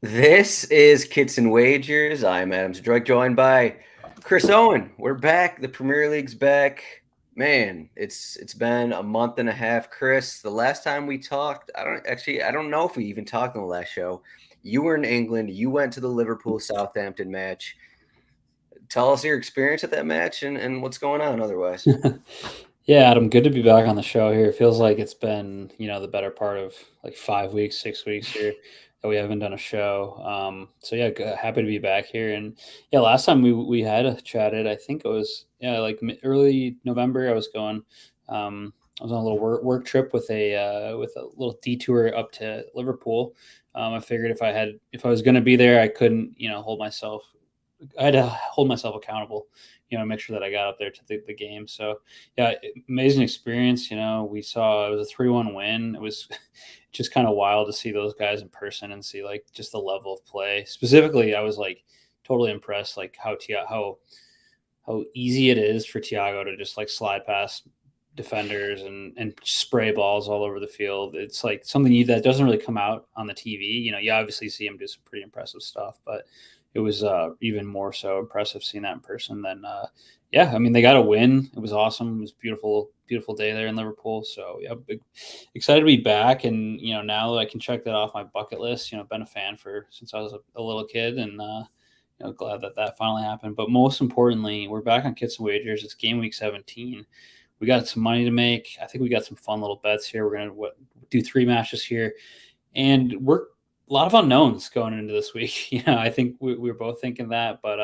This is Kits and Wagers. I'm Adam Zdroik, joined by Chris Owen. We're back. The Premier League's back. Man, it's been a month and a half. Chris, the last time we talked, I don't know if we even talked on the last show. You were in England. You went to the Liverpool Southampton match. Tell us your experience at that match and what's going on otherwise. Yeah, Adam, good to be back on the show here. It feels like it's been, the better part of like 5 weeks, 6 weeks here that we haven't done a show. Happy to be back here. And yeah, last time we had chatted, I think it was early November. I was on a little work trip with a little detour up to Liverpool. I figured if I was going to be there, I couldn't, I had to hold myself accountable, make sure that I got up there to the game. So yeah, amazing experience. We saw it was a 3-1 win. It was just kind of wild to see those guys in person and see like just the level of play. Specifically, I was like totally impressed, like how easy it is for Thiago to just like slide past defenders and spray balls all over the field. It's like something that doesn't really come out on the TV. You obviously see him do some pretty impressive stuff, but it was even more so impressive seeing that in person than they got a win. It was awesome. It was beautiful day there in Liverpool. So yeah, excited to be back. And now that I can check that off my bucket list, been a fan since I was a little kid, and glad that finally happened. But most importantly, we're back on Kits and Wagers. It's game week 17. We got some money to make. I think we got some fun little bets here. We're gonna do 3 matches here, and we're a lot of unknowns going into this week. I think we were both thinking that, but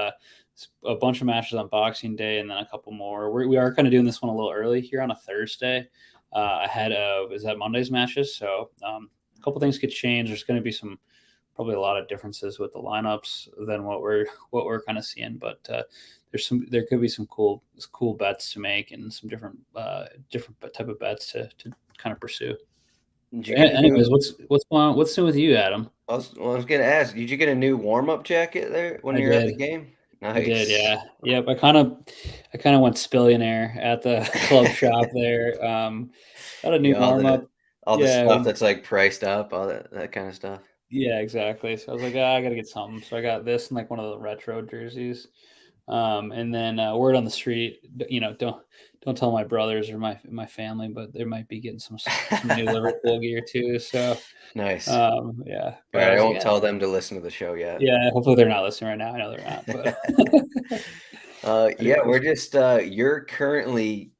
a bunch of matches on Boxing Day and then a couple more. We are kind of doing this one a little early here on a Thursday ahead of Monday's matches. So a couple things could change. There's going to be probably a lot of differences with the lineups than what we're kind of seeing, but there could be some cool bets to make and some different type of bets to kind of pursue. Anyways, what's going on? What's new with you, Adam? I was going to ask, did you get a new warm-up jacket there when you were at the game? Nice. I did, yeah. Yep, I kind of went spillionaire at the club shop there. Got a new warm-up. All the stuff that's like priced up, all that kind of stuff. Yeah, exactly. So I was like, I got to get something. So I got this and like one of the retro jerseys. And then word on the street, don't tell my brothers or my family, but they might be getting some new Liverpool gear too. So nice. Yeah. All right, I won't tell them to listen to the show yet. Yeah, hopefully they're not listening right now. I know they're not. But we're just you're currently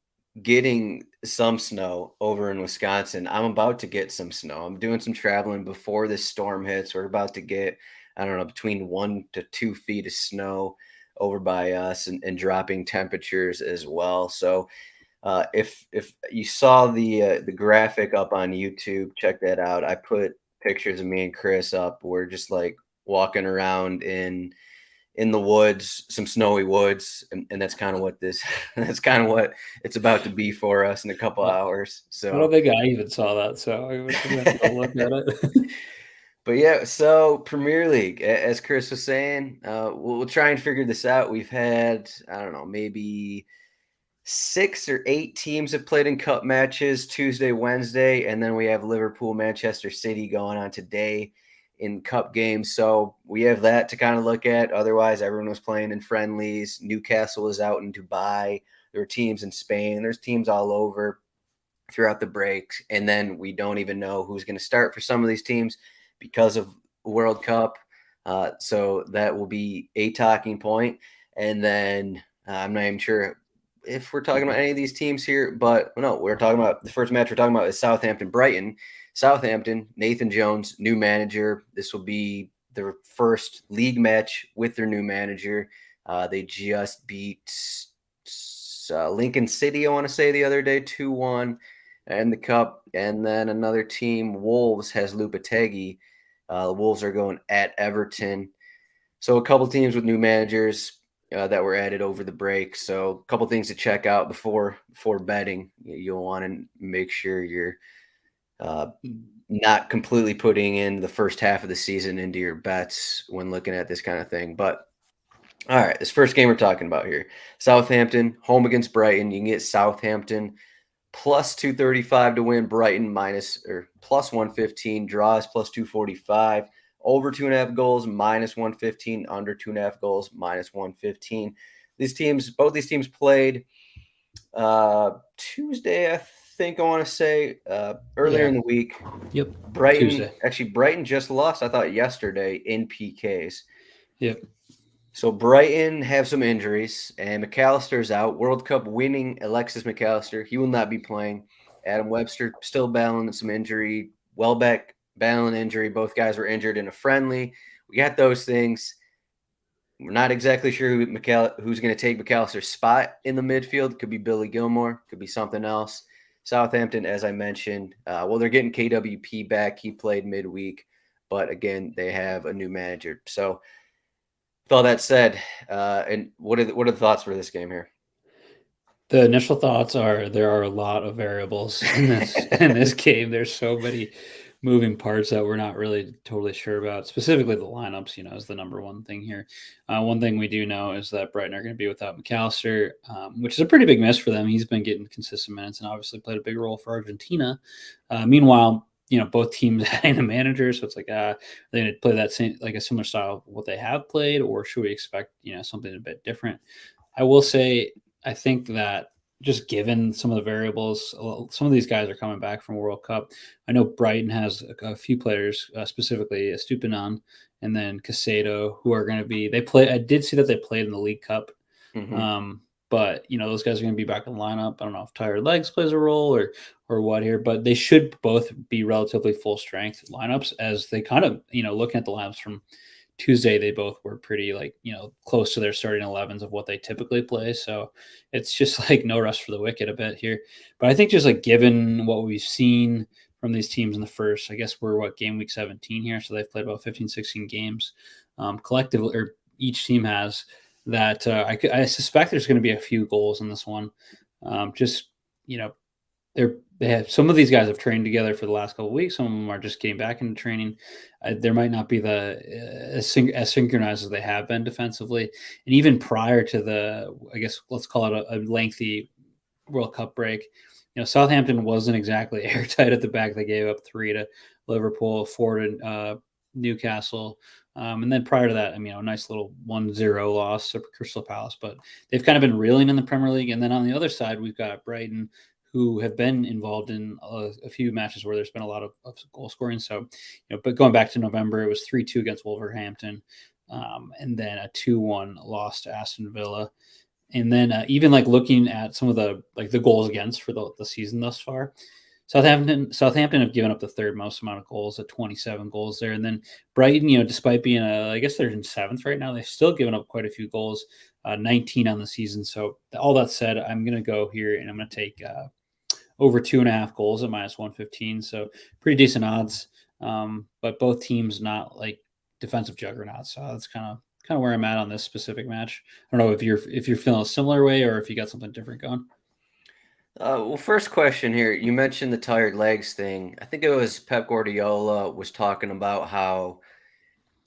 getting some snow over in Wisconsin. I'm about to get some snow. I'm doing some traveling before this storm hits. We're about to get, I don't know, between 1 to 2 feet of snow over by us and dropping temperatures as well. So if you saw the graphic up on YouTube, check that out. I put pictures of me and Chris up. We're just like walking around in the woods, some snowy woods, and that's kind of what that's kind of what it's about to be for us in a couple hours. So I don't think I even saw that, so I was going to look at it. But yeah, so Premier League, as Chris was saying, we'll try and figure this out. We've had, I don't know, maybe 6 or 8 teams have played in cup matches Tuesday, Wednesday, and then we have Liverpool, Manchester City going on today in cup games. So we have that to kind of look at. Otherwise, everyone was playing in friendlies. Newcastle is out in Dubai. There are teams in Spain. There's teams all over throughout the breaks. And then we don't even know who's going to start for some of these teams because of World Cup. So that will be a talking point. And then I'm not even sure if we're talking about any of these teams here, but no, we're talking about the first match we're talking about is Southampton Brighton. Southampton, Nathan Jones, new manager. This will be their first league match with their new manager. They just beat Lincoln City, I want to say, the other day, 2-1 in the cup. And then another team, Wolves, has Lopetegui. The Wolves are going at Everton. So a couple teams with new managers that were added over the break. So a couple things to check out before betting. You'll want to make sure you're not completely putting in the first half of the season into your bets when looking at this kind of thing. But all right, this first game we're talking about here, Southampton home against Brighton. You can get Southampton plus 235 to win. Brighton plus 115. Draws plus 245. Over 2.5 goals, -115. Under 2.5 goals, -115. Both these teams played Tuesday, I think I want to say, earlier in the week. Yep. Brighton Tuesday. just lost, I thought, yesterday in PKs. Yep. So Brighton have some injuries, and McAllister's out. World Cup winning Alexis McAllister, he will not be playing. Adam Webster still battling some injury. Welbeck battling injury. Both guys were injured in a friendly. We got those things. We're not exactly sure who's going to take McAllister's spot in the midfield. Could be Billy Gilmore. Could be something else. Southampton, as I mentioned, they're getting KWP back. He played midweek, but again, they have a new manager. So, with all that said, and what are the thoughts for this game here? The initial thoughts are there are a lot of variables in this game. There's so many moving parts that we're not really totally sure about. Specifically, the lineups, is the number one thing here. One thing we do know is that Brighton are going to be without McAllister, which is a pretty big miss for them. He's been getting consistent minutes and obviously played a big role for Argentina. Meanwhile, both teams having a manager, so it's like they're going to play that same, like a similar style of what they have played, or should we expect something a bit different? I will say, I think that just given some of the variables, some of these guys are coming back from World Cup. I know Brighton has a few players, specifically Stupinan and then Casado, who are going to be. I did see that they played in the League Cup, but those guys are going to be back in the lineup. I don't know if tired legs plays a role or what here, but they should both be relatively full strength lineups as they kind of looking at the lineups from Tuesday, they both were pretty close to their starting 11s of what they typically play. So it's just like no rest for the wicked a bit here. But I think just like given what we've seen from these teams in the first, I guess we're game week 17 here. So they've played about 15, 16 games collectively, or each team has that. I suspect there's going to be a few goals in this one. They have some of these guys have trained together for the last couple of weeks. Some of them are just getting back into training. There might not be as synchronized as they have been defensively, and even prior to I guess let's call it a lengthy World Cup break. Southampton wasn't exactly airtight at the back. They gave up 3 to Liverpool, 4 to Newcastle. And then prior to that, a nice little 1-0 loss to Crystal Palace. But they've kind of been reeling in the Premier League. And then on the other side, we've got Brighton, who have been involved in a few matches where there's been a lot of goal scoring. So, but going back to November, it was 3-2 against Wolverhampton, and then a 2-1 loss to Aston Villa. And then even looking at some of the goals against for the season thus far, Southampton have given up the third most amount of goals at 27 goals there. And then Brighton, despite being I guess they're in 7th right now, they've still given up quite a few goals, 19 on the season. So all that said, I'm going to go here and I'm going to take over 2.5 goals at -115. So pretty decent odds. But both teams not defensive juggernauts. So that's kind of where I'm at on this specific match. I don't know if you're feeling a similar way or if you got something different going. Well, first question here. You mentioned the tired legs thing. I think it was Pep Guardiola was talking about how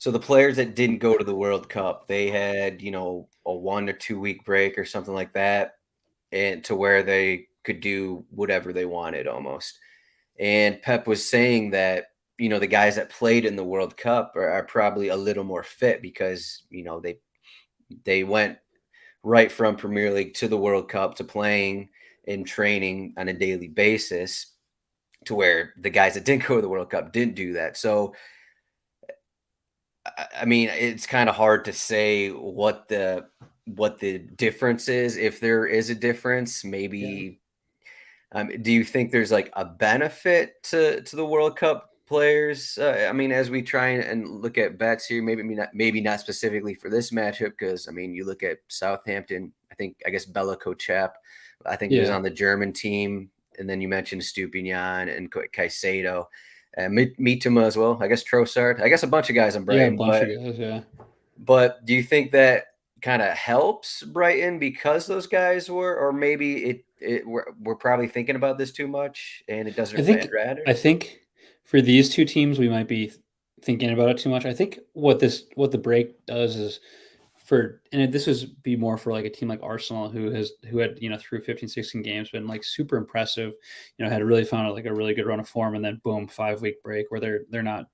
the players that didn't go to the World Cup, they had, a 1 to 2 week break or something like that, and to where they could do whatever they wanted almost. And Pep was saying that, the guys that played in the World Cup are probably a little more fit because, they went right from Premier League to the World Cup to playing and training on a daily basis, to where the guys that didn't go to the World Cup didn't do that. So, it's kind of hard to say what the difference is, if there is a difference. Maybe do you think there's a benefit to the World Cup players? As we try and look at bets here, maybe not specifically for this matchup, because you look at Southampton. I guess Bella Kotchap, he was on the German team, and then you mentioned Stupinian and Caicedo, and Mitoma as well. I guess Trossard. I guess a bunch of guys on Brighton. Yeah, a bunch of guys. Yeah. But do you think that kind of helps Brighton because those guys were, or maybe we're probably thinking about this too much and it doesn't matter? I think for these two teams, we might be thinking about it too much. I think what the break does is this would be more for like a team like Arsenal who had through 15, 16 games been like super impressive, had really found like a really good run of form, and then boom, 5-week break where they're not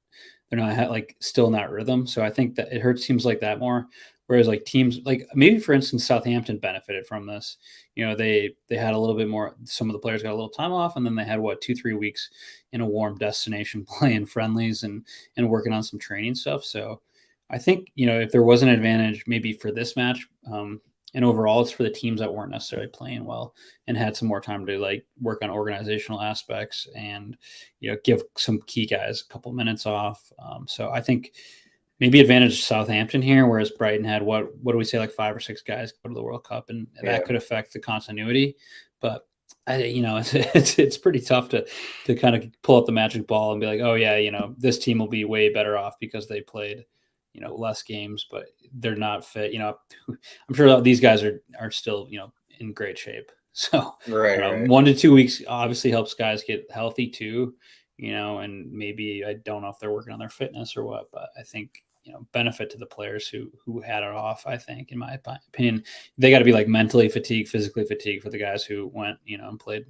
like still in that rhythm. So I think that it hurts teams like that more. Whereas like teams like maybe for instance Southampton benefited from this. They had a little bit more. Some of the players got a little time off, and then they had 2-3 weeks in a warm destination playing friendlies and working on some training stuff. So I think if there was an advantage maybe for this match, and overall it's for the teams that weren't necessarily playing well and had some more time to like work on organizational aspects and give some key guys a couple minutes off. So I think maybe advantage Southampton here, whereas Brighton had what do we say, like 5 or 6 guys go to the World Cup, and that could affect the continuity. But it's pretty tough to kind of pull out the magic ball and be like, oh yeah, this team will be way better off because they played less games, but they're not fit. I'm sure these guys are still in great shape. So right. 1 to 2 weeks obviously helps guys get healthy too. And maybe I don't know if they're working on their fitness or what, but I think benefit to the players who had it off. I think, in my opinion, they got to be like mentally fatigued, physically fatigued for the guys who went, and played.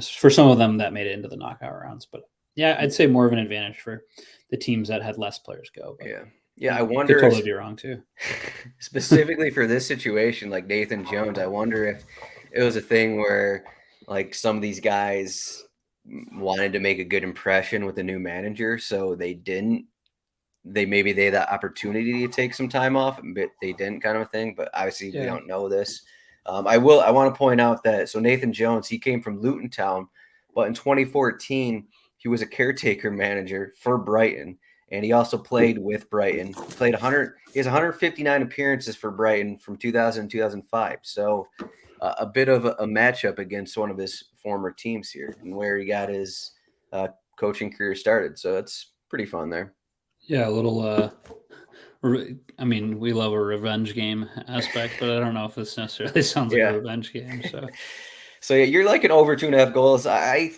For some of them that made it into the knockout rounds, but yeah, I'd say more of an advantage for the teams that had less players go. But I wonder. Could totally be wrong too. Specifically for this situation, like Nathan Jones, I wonder if it was a thing where like some of these guys wanted to make a good impression with a new manager, so they didn't. Maybe they had that opportunity to take some time off, but they didn't, kind of a thing. But obviously, we don't know this. I want to point out that Nathan Jones, he came from Luton Town, but in 2014 he was a caretaker manager for Brighton, and he also played with Brighton. He has 159 appearances for Brighton from 2000 to 2005. So a bit of a matchup against one of his former teams here, and where he got his coaching career started. So it's pretty fun there. Yeah, a little. I mean, we love a revenge game aspect, but I don't know if this necessarily sounds like a revenge game. So yeah, you're like an over 2.5 goals. I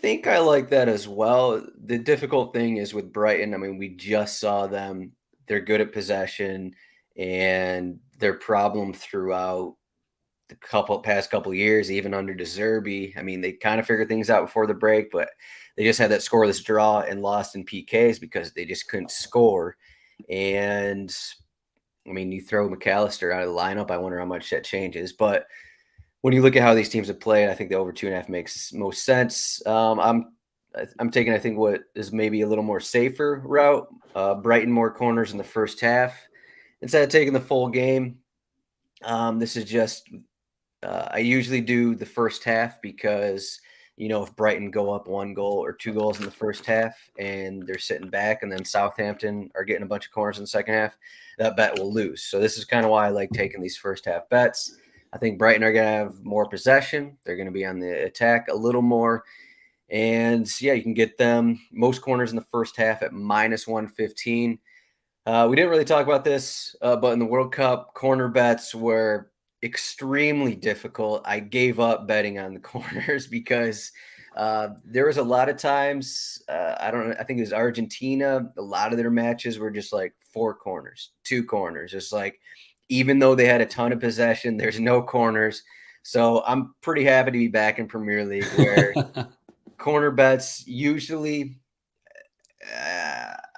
think I like that as well. The difficult thing is with Brighton. I mean, we just saw them. They're good at possession, and their problem throughout the past couple years, even under De Zerbi. I mean, they kind of figured things out before the break, but they just had that scoreless draw and lost in PKs because they just couldn't score. And I mean, you throw McAllister out of the lineup, I wonder how much that changes. But when you look at how these teams have played, I think the over 2.5 makes most sense. I'm taking, I think, what is maybe a little more safer route. Brighton more corners in the first half instead of taking the full game. This is just I usually do the first half because if Brighton go up 1 goal or 2 goals in the first half and they're sitting back, and then Southampton are getting a bunch of corners in the second half, that bet will lose. So this is kind of why I like taking these first half bets. I think Brighton are going to have more possession. They're going to be on the attack a little more. And yeah, you can get them most corners in the first half at -115. We didn't really talk about this, but in the World Cup, corner bets were extremely difficult. I gave up betting on the corners because there was a lot of times, I think it was Argentina, a lot of their matches were just like 4 corners, 2 corners, just like, even though they had a ton of possession, there's no corners. So I'm pretty happy to be back in Premier League where corner bets usually,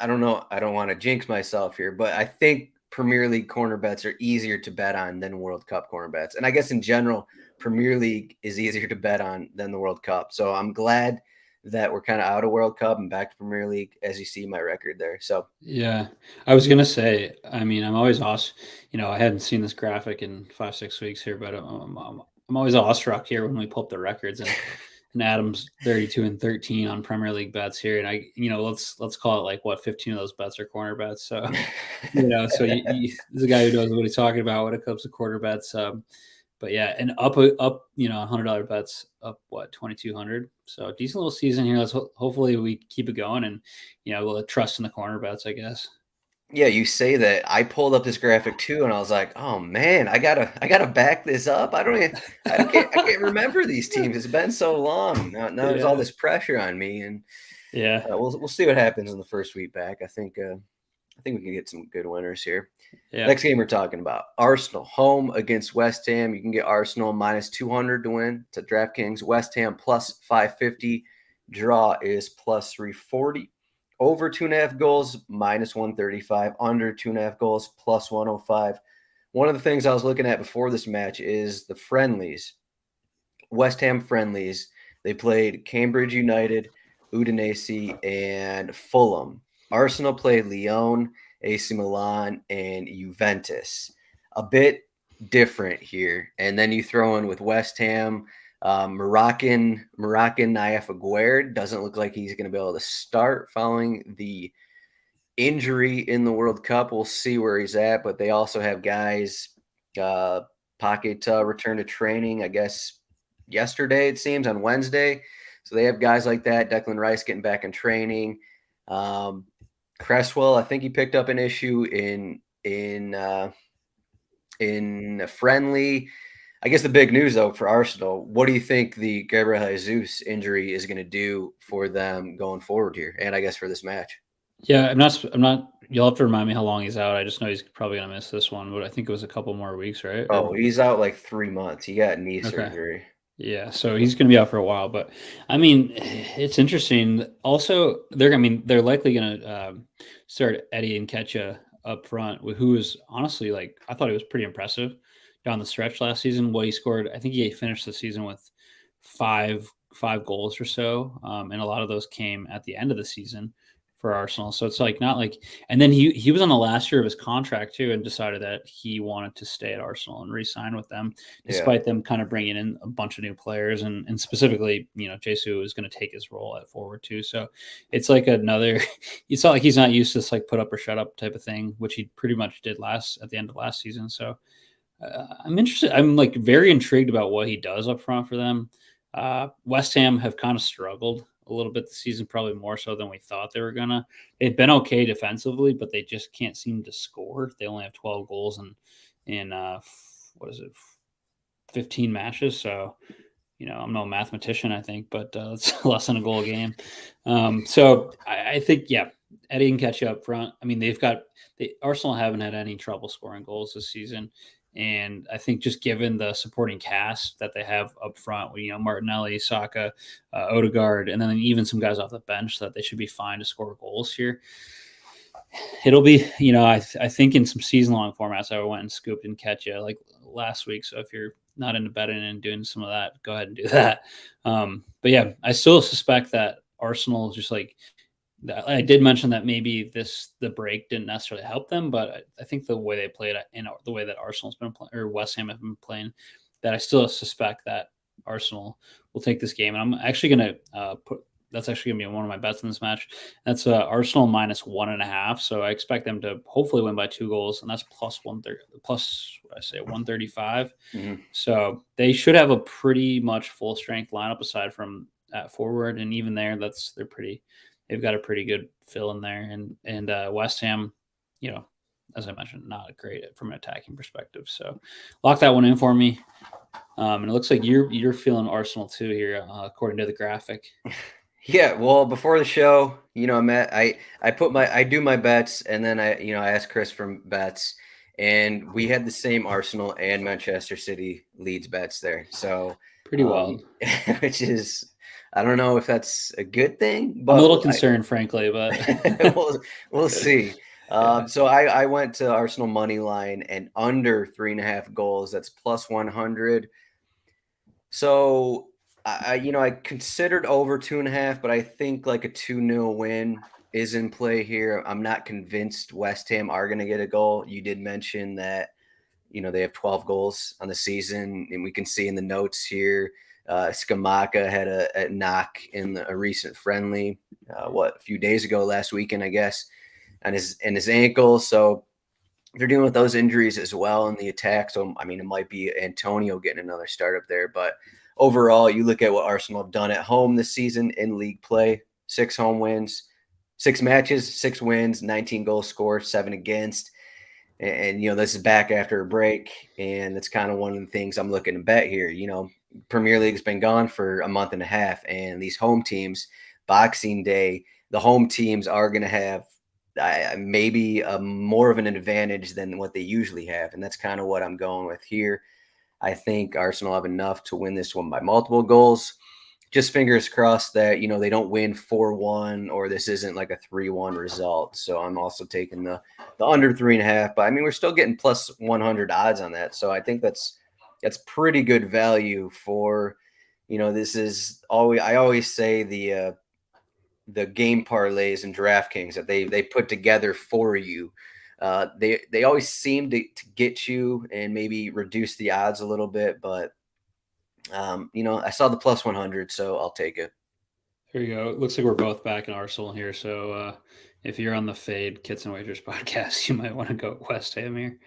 I don't know, I don't want to jinx myself here, but I think Premier League corner bets are easier to bet on than World Cup corner bets. And I guess in general, Premier League is easier to bet on than the World Cup. So I'm glad that we're kind of out of World Cup and back to Premier League, as you see my record there. So yeah, I was gonna say, I mean, I'm always awesome. I hadn't seen this graphic in 5-6 weeks here, but I'm always awestruck here when we pull up the records, and Adam's 32-13 on Premier League bets here, and I, let's call it like 15 of those bets are corner bets. So, so he's a guy who knows what he's talking about when it comes to corner bets. But yeah, and up, $100 bets up 2,200. So decent little season here. Let's hopefully we keep it going, and we'll trust in the corner bets, I guess. Yeah, you say that. I pulled up this graphic too, and I was like, "Oh man, I gotta back this up." I can't remember these teams. It's been so long. Now there's all this pressure on me, and we'll see what happens in the first week back. I think I think we can get some good winners here. Yeah. Next game we're talking about, Arsenal home against West Ham. You can get Arsenal minus 200 to win to DraftKings. West Ham plus 550. Draw is plus 340. Over 2.5 goals, minus 135. Under 2.5 goals, plus 105. One of the things I was looking at before this match is the friendlies. West Ham friendlies. They played Cambridge United, Udinese, and Fulham. Arsenal played Lyon, AC Milan, and Juventus. A bit different here. And then you throw in with West Ham, Moroccan Nayef Aguerd doesn't look like he's going to be able to start following the injury in the World Cup. We'll see where he's at, but they also have guys, Pocket return to training, I guess, yesterday, it seems, on Wednesday. So they have guys like that. Declan Rice getting back in training. Cresswell, I think he picked up an issue in a friendly. I guess the big news, though, for Arsenal, what do you think the Gabriel Jesus injury is going to do for them going forward here, and I guess for this match? Yeah, I'm not. You'll have to remind me how long he's out. I just know he's probably going to miss this one, but I think it was a couple more weeks, right? Oh, he's out like 3 months. He got knee surgery. Yeah, so he's going to be out for a while, but I mean, it's interesting. Also, they're likely going to start Eddie Nketiah up front, who is honestly, like, I thought he was pretty impressive down the stretch last season. What he scored, I think he finished the season with five goals or so, and a lot of those came at the end of the season for Arsenal. So it's like not like, and then he was on the last year of his contract too, and decided that he wanted to stay at Arsenal and re-sign with them, despite them kind of bringing in a bunch of new players, and specifically, Jesus is going to take his role at forward too. So it's like another. It's not like he's not used to this like put up or shut up type of thing, which he pretty much did at the end of last season. So I'm interested. I'm like very intrigued about what he does up front for them. West Ham have kind of struggled a little bit this season, probably more so than we thought they were gonna. They've been okay defensively, but they just can't seem to score. They only have 12 goals in 15 matches. So, I'm no mathematician, I think, but it's less than a goal a game. So I think, Eddie Nketiah up front. I mean, Arsenal haven't had any trouble scoring goals this season. And I think just given the supporting cast that they have up front, Martinelli, Saka, Odegaard, and then even some guys off the bench, that they should be fine to score goals here. It'll be, I think in some season-long formats, I went and scooped Nketiah like last week. So if you're not into betting and doing some of that, go ahead and do that. But yeah, I still suspect that Arsenal is just like, I did mention that maybe the break didn't necessarily help them, but I think the way they played and the way that Arsenal's been playing, or West Ham have been playing, that I still suspect that Arsenal will take this game. And I'm actually going to that's actually going to be one of my bets in this match. That's Arsenal minus 1.5. So I expect them to hopefully win by 2 goals, and that's plus 135. Mm-hmm. So they should have a pretty much full strength lineup aside from at forward, and even there, they've got a pretty good fill in there, and West Ham, as I mentioned, not great from an attacking perspective. So lock that one in for me. And it looks like you're feeling Arsenal too here, according to the graphic. Yeah, well, before the show, Matt, I do my bets, and then I asked Chris from bets, and we had the same Arsenal and Manchester City Leeds bets there. So pretty wild, which is. I don't know if that's a good thing, but I'm a little concerned, frankly, but we'll see. So I went to Arsenal money line and under 3.5 goals. That's plus 100. So I considered over 2.5, but I think like a 2-0 win is in play here. I'm not convinced West Ham are going to get a goal. You did mention that they have 12 goals on the season, and we can see in the notes here. Skamaka had a knock in a recent friendly, a few days ago, last weekend, I guess, on his ankle. So they're dealing with those injuries as well in the attack. So, I mean, it might be Antonio getting another start up there. But overall, you look at what Arsenal have done at home this season in league play, 6 home wins, 6 matches, 6 wins, 19 goals scored, 7 against. And this is back after a break. And that's kind of one of the things I'm looking to bet here. Premier League's been gone for a month and a half, and these home teams, Boxing Day, the home teams are going to have maybe more of an advantage than what they usually have, and that's kind of what I'm going with here. I think Arsenal have enough to win this one by multiple goals. Just fingers crossed that they don't win 4-1 or this isn't like a 3-1 result. So I'm also taking the under 3.5. But I mean, we're still getting plus 100 odds on that. So I think that's pretty good value for this is always I always say the game parlays and DraftKings that they put together for you. They always seem to get you and maybe reduce the odds a little bit, but I saw the plus 100, so I'll take it. There you go. It looks like we're both back in Arsenal here. So if you're on the Fade Kits and Wagers podcast, you might want to go West Ham here.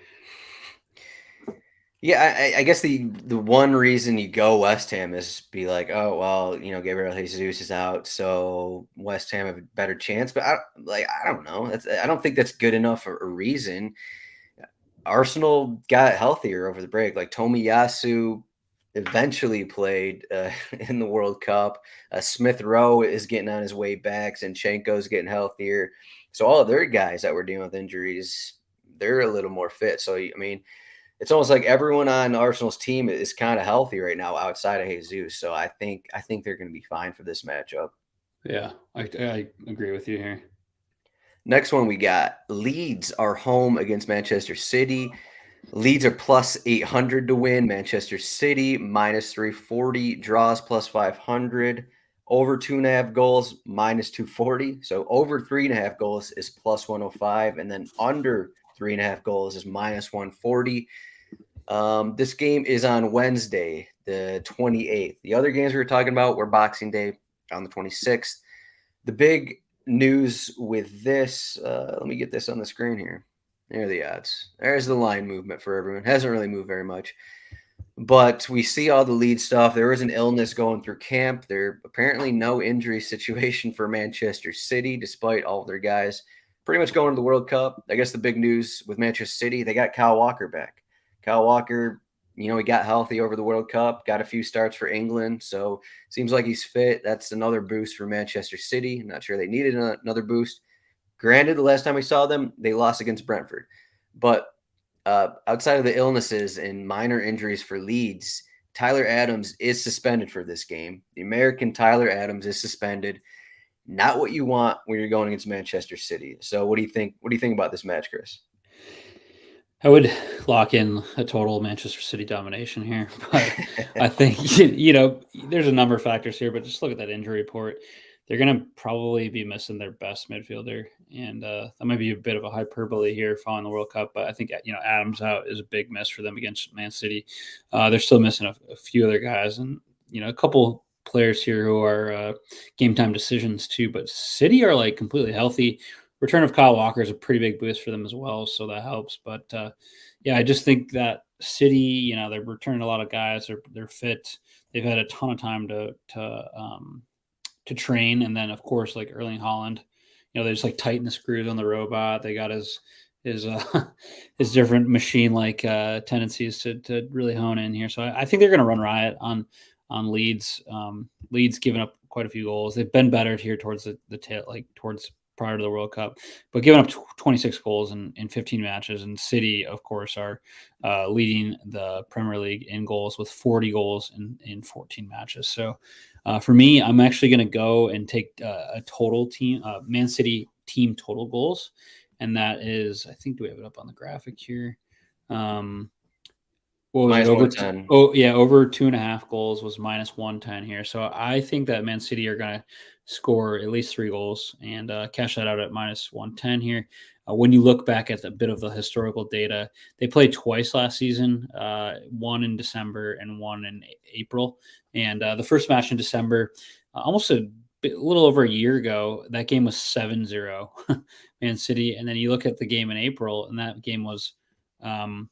Yeah, I guess the one reason you go West Ham is be like, oh well, Gabriel Jesus is out, so West Ham have a better chance. But I don't know. I don't think that's good enough a reason. Arsenal got healthier over the break. Like Tomiyasu eventually played in the World Cup. Smith Rowe is getting on his way back. Zinchenko's getting healthier. So all of their guys that were dealing with injuries, they're a little more fit. So I mean, it's almost like everyone on Arsenal's team is kind of healthy right now outside of Jesus. So I think they're going to be fine for this matchup. Yeah, I agree with you here. Next one we got Leeds are home against Manchester City. Leeds are plus 800 to win. Manchester City minus 340. Draws plus 500. Over 2.5 goals minus 240. So over 3.5 goals is plus 105. And then under 3.5 goals is minus 140. This game is on Wednesday, the 28th. The other games we were talking about were Boxing Day on the 26th. The big news with this, let me get this on the screen here. There are the odds. There's the line movement for everyone. Hasn't really moved very much. But we see all the lead stuff. There is an illness going through camp. There apparently no injury situation for Manchester City, despite all of their guys pretty much going to the World Cup. I guess the big news with Manchester City, they got Kyle Walker back. Kyle Walker, he got healthy over the World Cup, got a few starts for England. So seems like he's fit. That's another boost for Manchester City. I'm not sure they needed another boost. Granted, the last time we saw them, they lost against Brentford. But outside of the illnesses and minor injuries for Leeds, Tyler Adams is suspended for this game. The American Tyler Adams is suspended. Not what you want when you're going against Manchester City. So what do you think? What do you think about this match, Chris? I would lock in a total Manchester City domination here, but I think there's a number of factors here. But just look at that injury report. They're going to probably be missing their best midfielder, and that might be a bit of a hyperbole here following the World Cup. But I think Adams out is a big miss for them against Man City. They're still missing a few other guys, and a couple players here who are game time decisions too. But City are like completely healthy. Return of Kyle Walker is a pretty big boost for them as well, so that helps. But I just think that City, they're returning a lot of guys. They're fit. They've had a ton of time to train, and then of course like Erling Haaland, they just like tighten the screws on the robot. They got his his different machine like tendencies to really hone in here. So I think they're going to run riot on Leeds. Leeds giving up quite a few goals. They've been better here towards the tail, like towards prior to the World Cup, but giving up 26 goals in 15 matches. And City, of course, are leading the Premier League in goals with 40 goals in 14 matches. So for me, I'm actually going to go and take a total team, Man City team total goals. And that is, I think, do we have it up on the graphic here? What was it? Over 110. Over 2.5 goals was minus 110 here. So I think that Man City are going to score at least 3 goals and cash that out at minus 110 here. When you look back at a bit of the historical data, they played twice last season, one in December and one in April. And the first match in December, almost a little over a year ago, that game was 7-0 Man City. And then you look at the game in April, and that game was 4-0.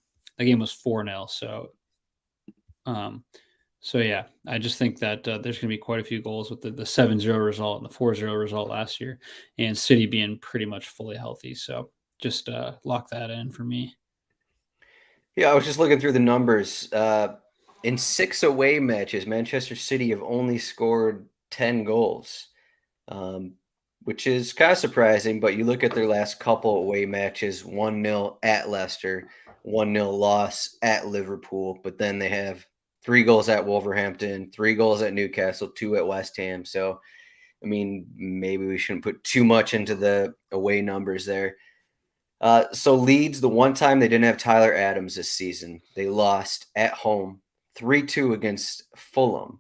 So yeah, I just think that there's going to be quite a few goals with the 7-0 result and the 4-0 result last year, and City being pretty much fully healthy. So just lock that in for me. Yeah, I was just looking through the numbers. In 6 away matches, Manchester City have only scored 10 goals. which is kind of surprising, but you look at their last couple away matches, 1-0 at Leicester, 1-0 loss at Liverpool, but then they have 3 goals at Wolverhampton, 3 goals at Newcastle, 2 at West Ham. So, I mean, maybe we shouldn't put too much into the away numbers there. So Leeds, the one time they didn't have Tyler Adams this season, they lost at home 3-2 against Fulham.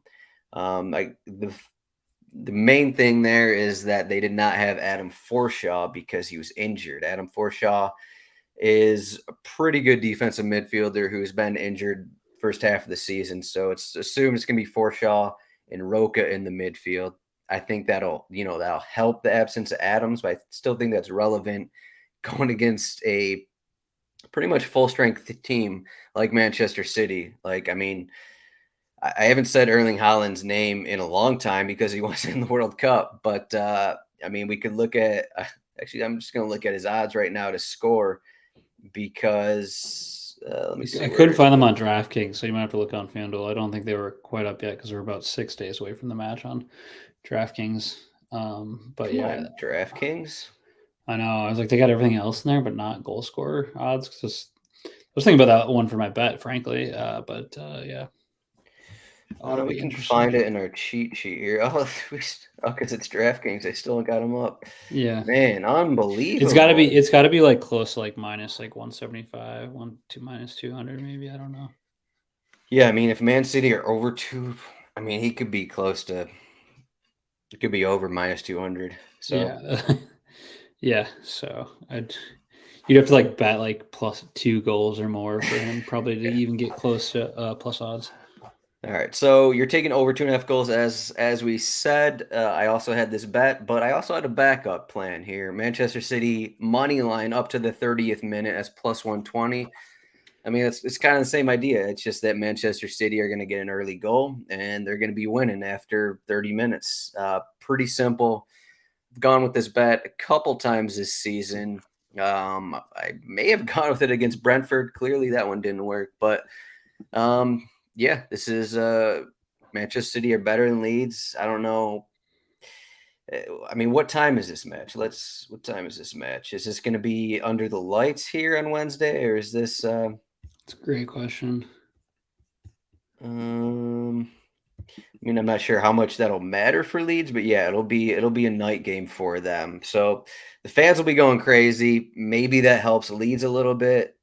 The main thing there is that they did not have Adam Forshaw because he was injured. Adam Forshaw is a pretty good defensive midfielder who's been injured first half of the season. So it's assumed it's going to be Forshaw and Roca in the midfield. I think that'll help the absence of Adams, but I still think that's relevant going against a pretty much full strength team like Manchester City. Like, I mean, I haven't said Erling Haaland's name in a long time because he wasn't in the World Cup. But, I mean, we could look at actually, I'm just going to look at his odds right now to score because let me see. I couldn't find them on DraftKings, so you might have to look on FanDuel. I don't think they were quite up yet because we're about 6 days away from the match on DraftKings. But Come yeah, on, DraftKings. I know. I was like, they got everything else in there, but not goal scorer odds. Because I was thinking about that one for my bet, frankly. But yeah. We can find it in our cheat sheet here. Oh, because it's DraftKings. I still got them up. Yeah, man, unbelievable. It's got to be like close to like minus like 175, minus 200 maybe. I don't know. Yeah, I mean, if Man City are over 2, I mean, he could be close to. It could be over minus 200. So yeah, yeah. So you'd have to like bet like plus 2 goals or more for him probably to even get close to plus odds. All right, so you're taking over 2.5 goals as we said. I also had this bet, but I also had a backup plan here. Manchester City money line up to the 30th minute as plus 120. I mean, it's kind of the same idea. It's just that Manchester City are going to get an early goal and they're going to be winning after 30 minutes. Pretty simple. I've gone with this bet a couple times this season. I may have gone with it against Brentford. Clearly, that one didn't work, but. Yeah, this is Manchester City are better than Leeds. I don't know. I mean, what time is this match? What time is this match? Is this going to be under the lights here on Wednesday, or is this? It's a great question. I mean, I'm not sure how much that'll matter for Leeds, but yeah, it'll be a night game for them. So the fans will be going crazy. Maybe that helps Leeds a little bit.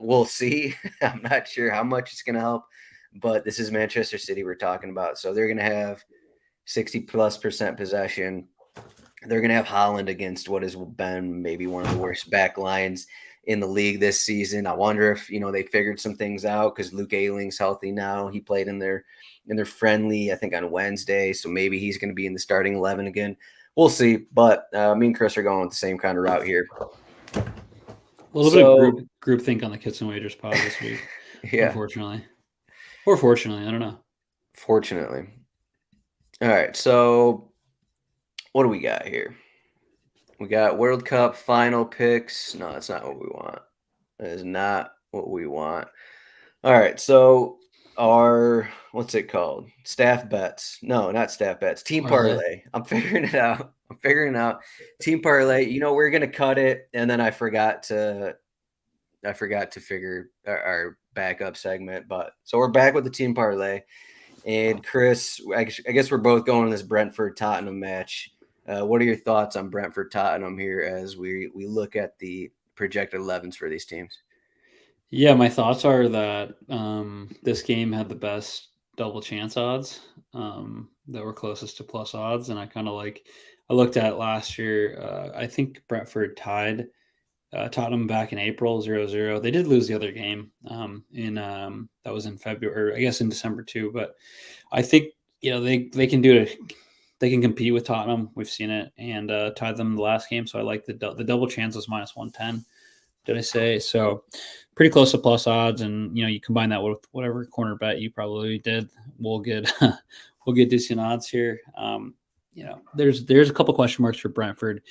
We'll see. I'm not sure how much it's going to help, but this is Manchester City we're talking about. So they're going to have 60+% possession. They're going to have Haaland against what has been maybe one of the worst back lines in the league this season. I wonder if, they figured some things out because Luke Ayling's healthy now. He played in their friendly, I think, on Wednesday. So maybe he's going to be in the starting 11 again. We'll see. But me and Chris are going with the same kind of route here. A little bit of group think on the Kits and Wagers pod this week. Yeah. Unfortunately. Or fortunately, I don't know. Fortunately. All right, so what do we got here? We got World Cup final picks. No, that's not what we want. That is not what we want. All right, so our, what's it called? Staff bets. No, not staff bets. Team Parlay. I'm figuring it out. Team Parlay. We're going to cut it, and then I forgot to figure our backup segment. But so we're back with the Team Parlay. And Chris, I guess we're both going to this Brentford-Tottenham match. What are your thoughts on Brentford-Tottenham here as we look at the projected 11s for these teams? Yeah, my thoughts are that this game had the best double chance odds that were closest to plus odds. And I looked at last year. I think Brentford tied Tottenham back in April 0-0. They did lose the other game that was in February, or I guess in December too. But I think they can do it. They can compete with Tottenham. We've seen it, and tied them the last game. So I like the double chance was minus 110. Did I say so? Pretty close to plus odds, and you combine that with whatever corner bet you probably did. We'll get decent odds here. There's a couple question marks for Brentford.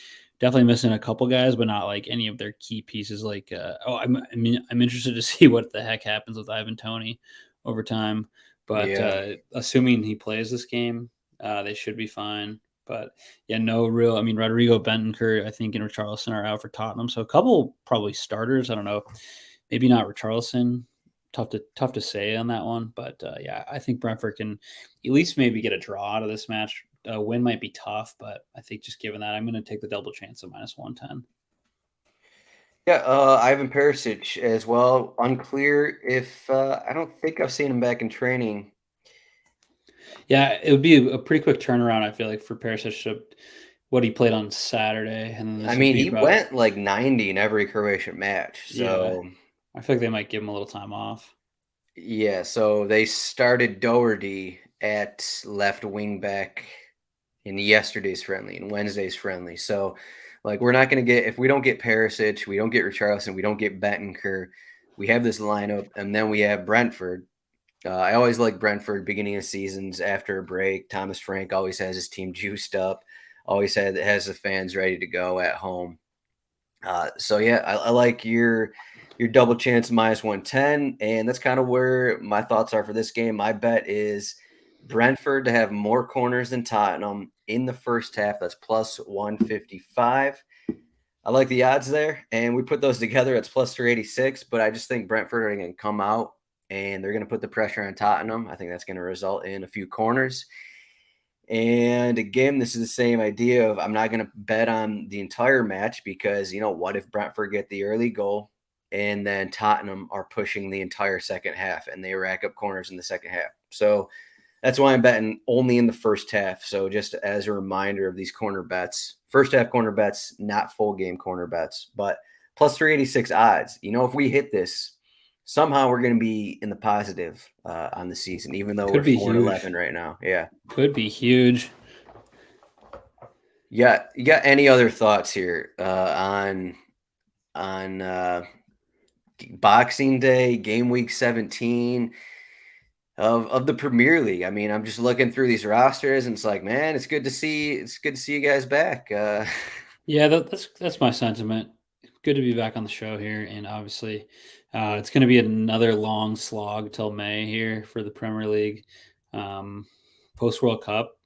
Definitely missing a couple guys, but not like any of their key pieces. Like, I'm interested to see what the heck happens with Ivan Toney over time. But assuming he plays this game, they should be fine. But yeah, no real. I mean, Rodrigo Bentancur, I think, and Richarlison are out for Tottenham, so a couple probably starters. I don't know, maybe not Richarlison. Tough to say on that one, but yeah, I think Brentford can at least maybe get a draw out of this match. A win might be tough, but I think just given that, I'm going to take the double chance of -110. Yeah, Ivan Perisic as well. Unclear if I don't think I've seen him back in training. Yeah, it would be a pretty quick turnaround. I feel like for Perisic to what he played on Saturday, and then I this would mean, be he about went like 90 in every Croatian match. yeah. So I feel like they might give him a little time off. yeah, so they started Doherty at left wing back in yesterday's friendly and Wednesday's friendly. So like we're not going to get if we don't get Perisic, we don't get Richarlison, we don't get Bentancur, we have this lineup, and then we have Brentford. I always like Brentford beginning of seasons after a break. Thomas Frank always has his team juiced up, always has the fans ready to go at home. So yeah, I like your double chance -110, and that's kind of where my thoughts are for this game. My bet is Brentford to have more corners than Tottenham in the first half. That's +155. I like the odds there, and we put those together. It's +386. But I just think Brentford are going to come out and they're going to put the pressure on Tottenham. I think that's going to result in a few corners. And again, this is the same idea of I'm not going to bet on the entire match because, what if Brentford get the early goal and then Tottenham are pushing the entire second half and they rack up corners in the second half? So that's why I'm betting only in the first half. So just as a reminder of these corner bets, first half corner bets, not full game corner bets, but +386 odds. If we hit this, somehow we're going to be in the positive on the season, even though Could we're be 4-11 huge. right now. Yeah. Could be huge. Yeah. You got any other thoughts here on Boxing Day, game week 17 of the Premier League? I mean, I'm just looking through these rosters and it's like, man, it's good to see you guys back. Yeah, that's my sentiment. Good to be back on the show here, and obviously, it's going to be another long slog till May here for the Premier League. Post World Cup,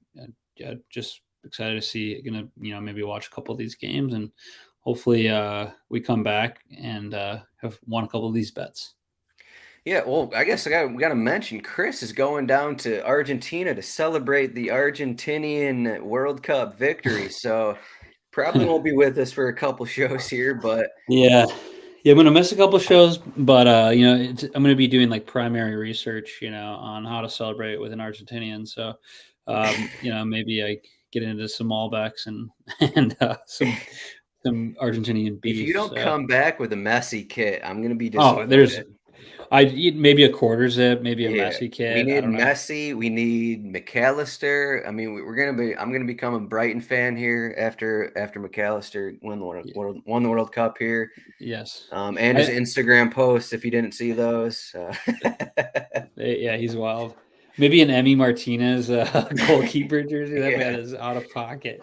yeah, just excited to see. Going to maybe watch a couple of these games, and hopefully, we come back and have won a couple of these bets. Yeah, well, I guess we got to mention Chris is going down to Argentina to celebrate the Argentinian World Cup victory. So probably won't be with us for a couple shows here, but Yeah. Yeah, I'm gonna miss a couple shows, but I'm gonna be doing like primary research, on how to celebrate with an Argentinian. So, maybe I get into some Malbecs and and some Argentinian if you beef. don't So, come back with a messy kit, I'm going to be there's disappointed. I eat maybe a quarter zip, maybe a Yeah, messy we kit. I need don't know. Messi. We need McAllister. I mean, we're gonna be. I'm gonna become a Brighton fan here after McAllister won the World Cup here. Yes, And his I Instagram posts, if you didn't see those. yeah, he's wild. Maybe an Emmy Martinez goalkeeper jersey. That man Yeah, is out of pocket.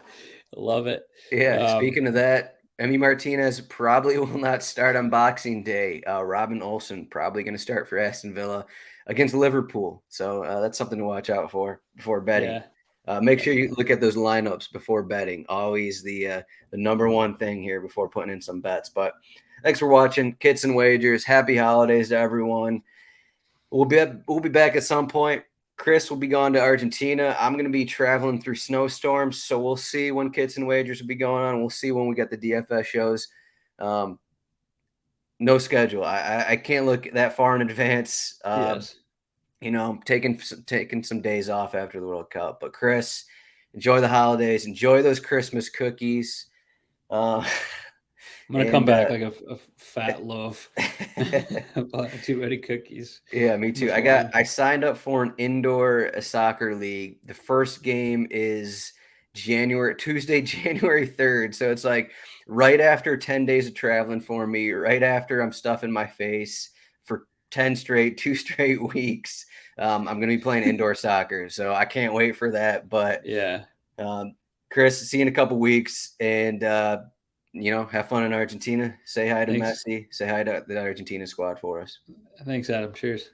Love it. yeah. Um, Speaking of that, Emmy Martinez probably will not start on Boxing Day. Robin Olsen probably going to start for Aston Villa against Liverpool. So that's something to watch out for before betting. yeah, Make sure you definitely. look at those lineups before betting. Always the number one thing here before putting in some bets. But thanks for watching, Kits and Wagers. Happy holidays to everyone. We'll be back at some point. Chris will be gone to Argentina. I'm going to be traveling through snowstorms, so we'll see when Kits and Wagers will be going on. We'll see when we get the DFS shows. Um, no schedule. I can't look that far in advance. Yes. I'm taking some days off after the World Cup. But Chris, enjoy the holidays. Enjoy those Christmas cookies. Uh, I'm gonna come and back like a fat loaf of too many cookies. Yeah, me too. Beforehand. I signed up for an indoor soccer league. The first game is Tuesday, January 3rd. So it's like right after 10 days of traveling for me, right after I'm stuffing my face for 2 straight weeks. I'm going to be playing indoor soccer. So I can't wait for that. But Yeah. um, Chris, see you in a couple weeks, and have fun in Argentina. Say hi to Thanks. Messi. Say hi to the Argentina squad for us. Thanks, Adam. Cheers.